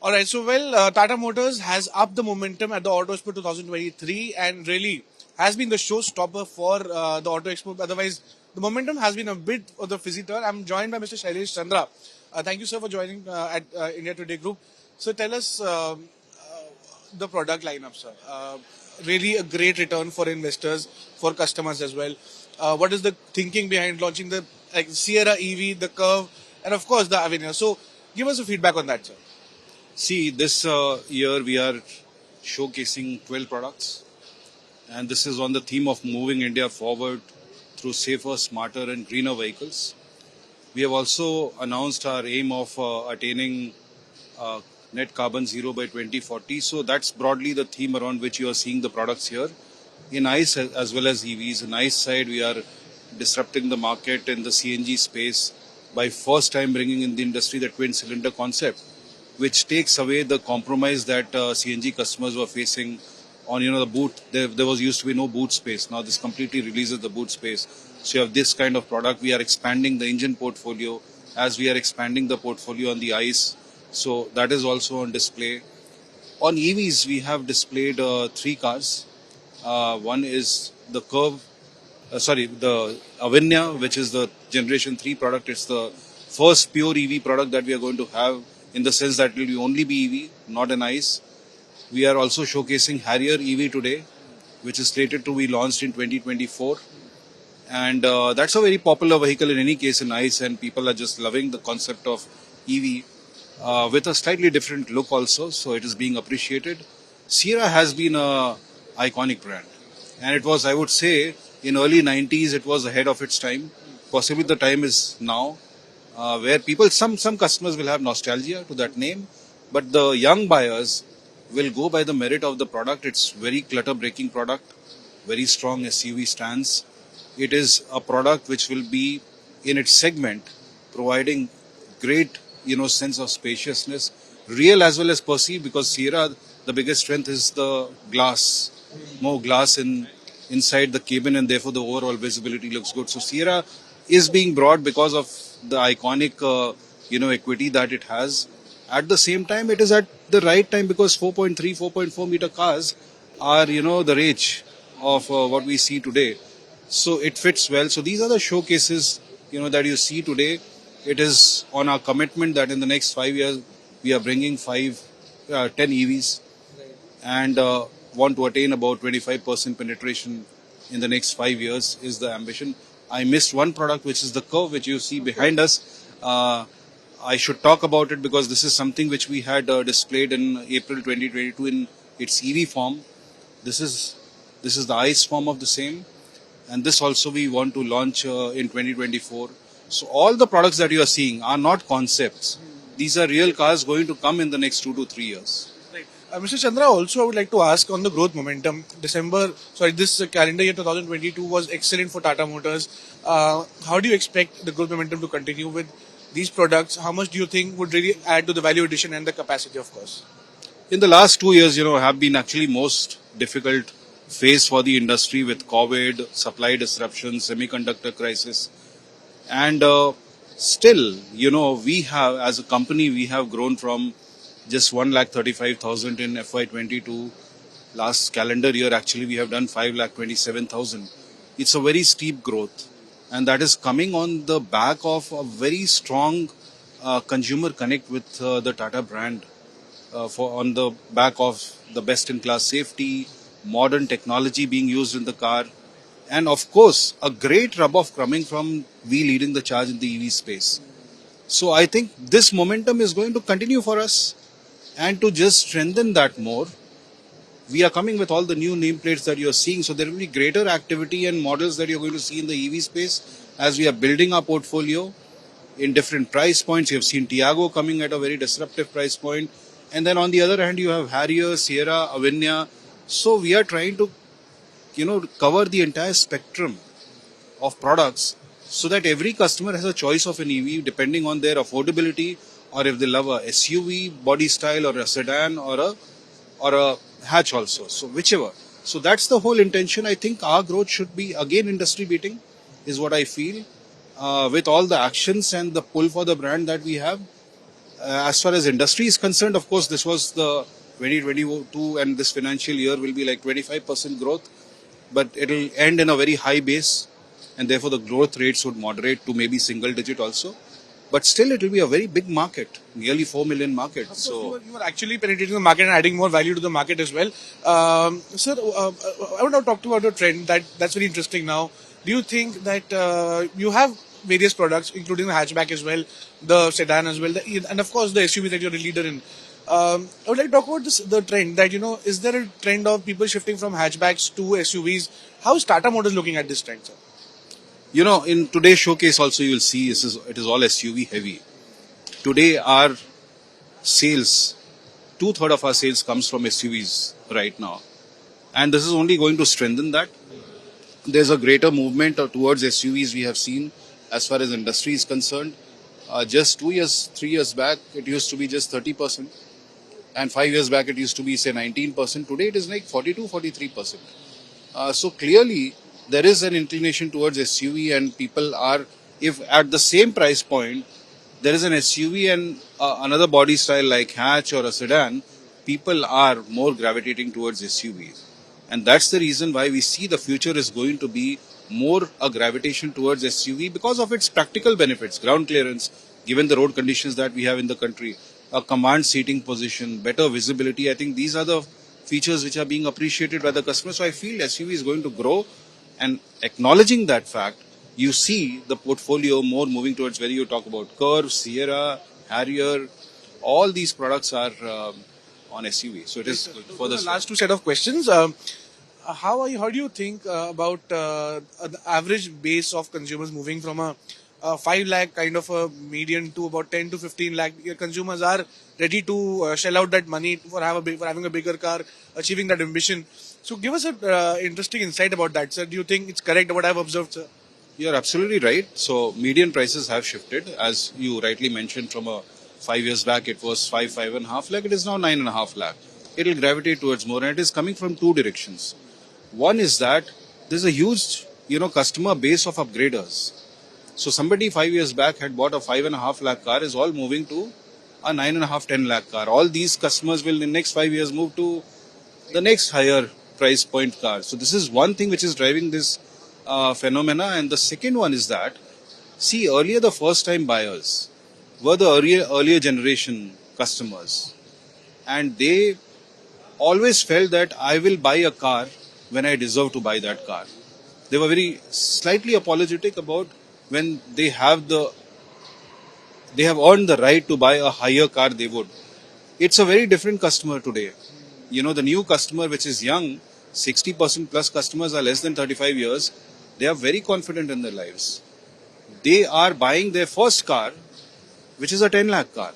All right. So, Tata Motors has upped the momentum at the Auto Expo 2023 and really has been the showstopper for the Auto Expo. Otherwise, the momentum has been a bit of the visitor. I'm joined by Mr. Shailesh Chandra. Thank you, sir, for joining at India Today Group. So, tell us the product lineup, sir. Really a great return for investors, for customers as well. What is the thinking behind launching the Sierra EV, the Curve, and of course the Avenir? So, give us a feedback on that, sir. See, this year we are showcasing 12 products, and this is on the theme of moving India forward through safer, smarter, and greener vehicles. We have also announced our aim of attaining uh, net carbon zero by 2040. So that's broadly the theme around which you are seeing the products here. In ICE as well as EVs. In ICE side, we are disrupting the market in the CNG space by first time bringing in the industry the twin cylinder concept, which takes away the compromise that CNG customers were facing on the boot. There was used to be no boot space. Now this completely releases the boot space. So you have this kind of product. We are expanding the engine portfolio as we are expanding the portfolio on the ICE. So that is also on display. On EVs, we have displayed three cars. One is the the Avinya, which is the Generation 3 product. It's the first pure EV product that we are going to have in the sense that it will only be EV, not an ICE. We are also showcasing Harrier EV today, which is slated to be launched in 2024. And that's a very popular vehicle in any case in ICE, and people are just loving the concept of EV with a slightly different look also, so it is being appreciated. Sierra has been a iconic brand, and it was, I would say, in early 90s it was ahead of its time. Possibly the time is now, where people, some customers will have nostalgia to that name, but the young buyers will go by the merit of the product. It's very clutter breaking product, very strong SUV stance. It is a product which will be in its segment providing great sense of spaciousness, real as well as perceived, because Sierra, the biggest strength is the glass, more glass inside the cabin, and therefore the overall visibility looks good. So Sierra is being brought because of the iconic equity that it has. At the same time, it is at the right time because 4.3, 4.4 meter cars are the rage of what we see today. So it fits well. So these are the showcases that you see today. It is on our commitment that in the next 5 years we are bringing 10 EVs and want to attain about 25% penetration in the next 5 years is the ambition. I missed one product, which is the Curve, which you see behind us. I should talk about it because this is something which we had displayed in April 2022 in its EV form. This is the ICE form of the same, and this also we want to launch in 2024. So all the products that you are seeing are not concepts. These are real cars going to come in the next 2 to 3 years. Right. Mr. Chandra, also I would like to ask on the growth momentum. This calendar year 2022 was excellent for Tata Motors. How do you expect the growth momentum to continue with these products? How much do you think would really add to the value addition and the capacity, of course? In the last 2 years, have been actually most difficult phase for the industry with COVID, supply disruptions, semiconductor crisis. And still, we have, as a company, we have grown from just 1,35,000 in FY22. Last calendar year, actually, we have done 5,27,000. It's a very steep growth. And that is coming on the back of a very strong consumer connect with the Tata brand. On the back of the best-in-class safety, modern technology being used in the car, and of course, a great rub-off coming from we leading the charge in the EV space. So I think this momentum is going to continue for us, and to just strengthen that more, we are coming with all the new nameplates that you're seeing. So there will be greater activity and models that you're going to see in the EV space as we are building our portfolio in different price points. You have seen Tiago coming at a very disruptive price point. And then on the other hand, you have Harrier, Sierra, Avinya. So we are trying to, cover the entire spectrum of products so that every customer has a choice of an EV depending on their affordability, or if they love a SUV body style or a sedan or a hatch also. So whichever. So that's the whole intention. I think our growth should be again industry beating is what I feel. With all the actions and the pull for the brand that we have, As far as industry is concerned, of course, this was the 2022 and this financial year will be like 25% growth, but it will end in a very high base, and therefore the growth rates would moderate to maybe single digit also. But still, it will be a very big market, nearly 4 million market. Of course, So, you are actually penetrating the market and adding more value to the market as well. Sir, I want to talk to you about a trend that's very interesting now. Do you think that you have various products, including the hatchback as well, the sedan as well, and of course the SUV that you're a leader in? I would like to talk about the trend that, is there a trend of people shifting from hatchbacks to SUVs? How is Tata Motors looking at this trend, sir? in today's showcase also you will see it is all SUV heavy. Today our sales, two-thirds of our sales comes from SUVs right now. And this is only going to strengthen that. There's a greater movement towards SUVs we have seen as far as industry is concerned. Just 2 years, 3 years back, it used to be just 30%. And 5 years back, it used to be, say, 19%. Today, it is like 42, 43%. So clearly, there is an inclination towards SUV, and people are, if at the same price point, there is an SUV and another body style like hatch or a sedan, people are more gravitating towards SUVs. And that's the reason why we see the future is going to be more a gravitation towards SUV because of its practical benefits, ground clearance, given the road conditions that we have in the country, a command seating position, better visibility. I think these are the features which are being appreciated by the customers. So I feel SUV is going to grow, and acknowledging that fact, you see the portfolio more moving towards whether you talk about Curve, Sierra, Harrier, all these products are on SUV. So it is good for The the last two set of questions. How do you think about the average base of consumers moving from a 5 lakh kind of a median to about 10 to 15 lakh? Your consumers are ready to shell out that money for having a bigger car, achieving that ambition. So give us a interesting insight about that, sir. Do you think it's correct what I've observed, sir? You're absolutely right. So median prices have shifted, as you rightly mentioned. From 5 years back, it was 5.5 lakh. It is now 9.5 lakh. It will gravitate towards more, and it is coming from two directions. One is that there's a huge, customer base of upgraders. So somebody 5 years back had bought a 5.5 lakh car is all moving to a 9.5, 10 lakh car. All these customers will in the next 5 years move to the next higher price point car. So this is one thing which is driving this phenomena. And the second one is that, see, earlier the first time buyers were the earlier generation customers, and they always felt that I will buy a car when I deserve to buy that car. They were very slightly apologetic about when they have earned the right to buy a higher car they would. It's a very different customer today. The new customer which is young, 60% plus customers are less than 35 years. They are very confident in their lives. They are buying their first car, which is a 10 lakh car.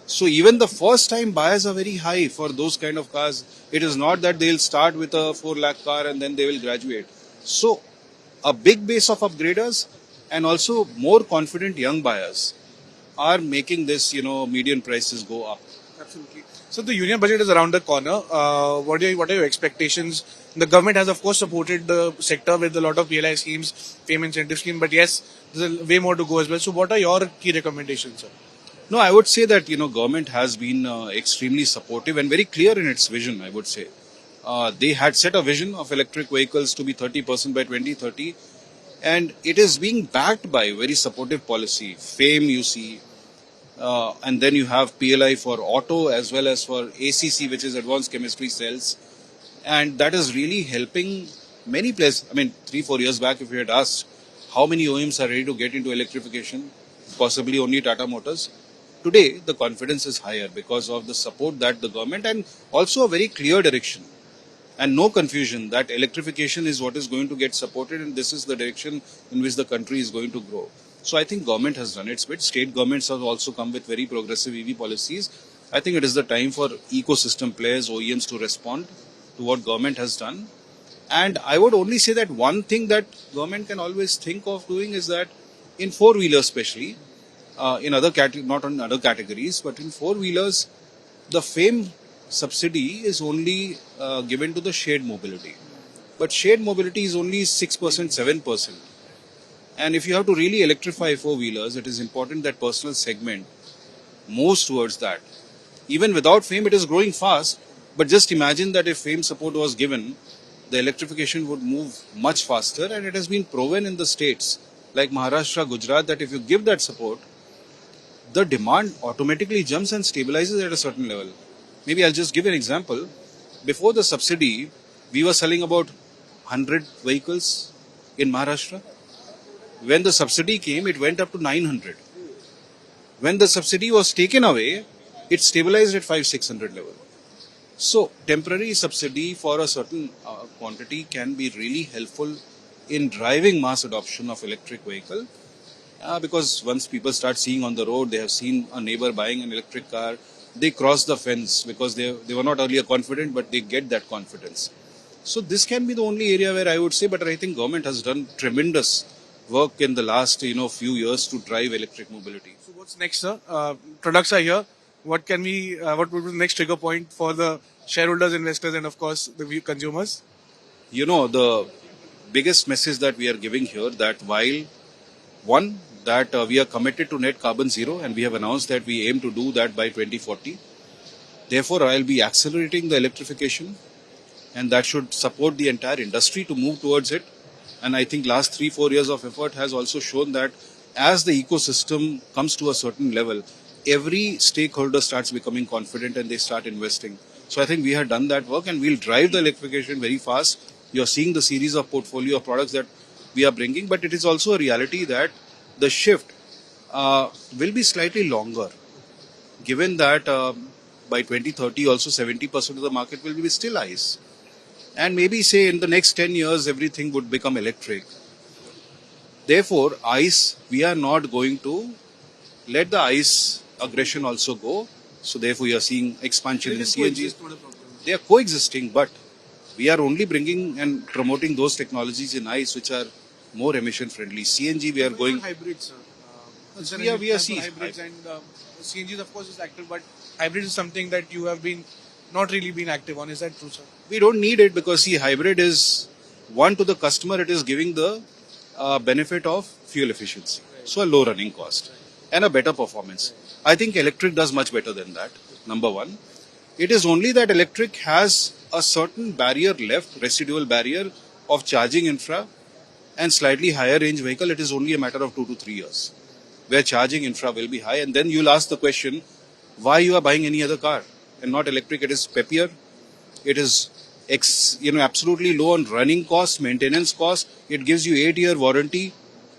So even the first time buyers are very high for those kind of cars. It is not that they'll start with a 4 lakh car and then they will graduate. So a big base of upgraders and also more confident young buyers are making this, median prices go up. Absolutely. So the union budget is around the corner. What are your expectations? The government has, of course, supported the sector with a lot of PLI schemes, fame incentive scheme, but yes, there's way more to go as well. So what are your key recommendations, sir? No, I would say that, government has been extremely supportive and very clear in its vision, I would say. They had set a vision of electric vehicles to be 30% by 2030, and it is being backed by very supportive policy. FAME, you see, and then you have PLI for auto as well as for ACC, which is Advanced Chemistry Cells. And that is really helping many places. I mean, 3-4 years back, if you had asked how many OEMs are ready to get into electrification, possibly only Tata Motors. Today, the confidence is higher because of the support that the government and also a very clear direction and no confusion that electrification is what is going to get supported and this is the direction in which the country is going to grow. So I think government has done its bit. State governments have also come with very progressive EV policies. I think it is the time for ecosystem players, OEMs to respond to what government has done. And I would only say that one thing that government can always think of doing is that in four-wheelers especially, in other not on other categories, but in four-wheelers, the FAME subsidy is only given to the shared mobility. But shared mobility is only 6%, 7%. And if you have to really electrify four-wheelers, it is important that personal segment moves towards that. Even without FAME, it is growing fast. But just imagine that if FAME support was given, the electrification would move much faster. And it has been proven in the states like Maharashtra, Gujarat, that if you give that support, the demand automatically jumps and stabilizes at a certain level. Maybe I'll just give an example. Before the subsidy, we were selling about 100 vehicles in Maharashtra. When the subsidy came, it went up to 900. When the subsidy was taken away, it stabilized at 500-600 level. So temporary subsidy for a certain quantity can be really helpful in driving mass adoption of electric vehicle. Because once people start seeing on the road, they have seen a neighbor buying an electric car, they cross the fence because they were not earlier confident, but they get that confidence. So this can be the only area where I would say, but I think government has done tremendous work in the last few years to drive electric mobility. So what's next, sir? Products are here. What would be the next trigger point for the shareholders, investors, and of course the consumers? The biggest message that we are giving here, that while one, that we are committed to net carbon zero, and we have announced that we aim to do that by 2040. Therefore, I'll be accelerating the electrification, and that should support the entire industry to move towards it. And I think last 3-4 years of effort has also shown that as the ecosystem comes to a certain level, every stakeholder starts becoming confident and they start investing. So I think we have done that work, and we'll drive the electrification very fast. You're seeing the series of portfolio of products that we are bringing, but it is also a reality that the shift will be slightly longer, given that by 2030 also 70% of the market will be still ICE. And maybe say in the next 10 years everything would become electric. Therefore, ICE, we are not going to let the ICE aggression also go. So therefore you are seeing expansion in CNG. They are coexisting, but we are only bringing and promoting those technologies in ICE which are more emission friendly. CNG we are going hybrids, sir. we are seeing hybrids, and CNG of course is active, but hybrid is something that you have been not really been active on. Is that true, sir? We don't need it because hybrid is one, to the customer it is giving the benefit of fuel efficiency, so a low running cost and a better performance. I think electric does much better than that. Number one, it is only that electric has a certain barrier left, residual barrier of charging infra, and slightly higher range vehicle. It is only a matter of 2 to 3 years where charging infra will be high, and then you'll ask the question, why you are buying any other car and not electric? It is peppier, it is absolutely low on running cost, maintenance cost, it gives you 8-year warranty.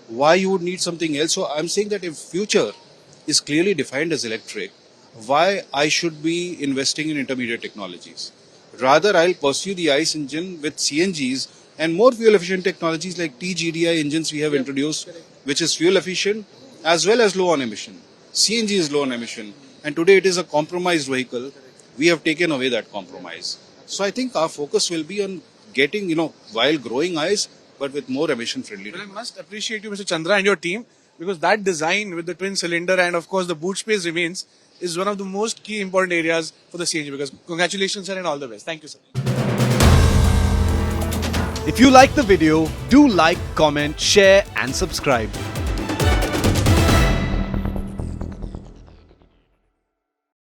Why you would need something else? So I'm saying that if future is clearly defined as electric, why I should be investing in intermediate technologies? Rather, I'll pursue the ICE engine with CNGs and more fuel efficient technologies like TGDI engines we have introduced, which is fuel efficient as well as low on emission. CNG is low on emission, and today it is a compromised vehicle. We have taken away that compromise. So I think our focus will be on getting, while growing ICE, but with more emission friendly. Well, I must appreciate you, Mr. Chandra, and your team, because that design with the twin cylinder and of course the boot space remains is one of the most key important areas for the CNG. Because congratulations, sir, and all the best. Thank you, sir. If you like the video, do like, comment, share and subscribe.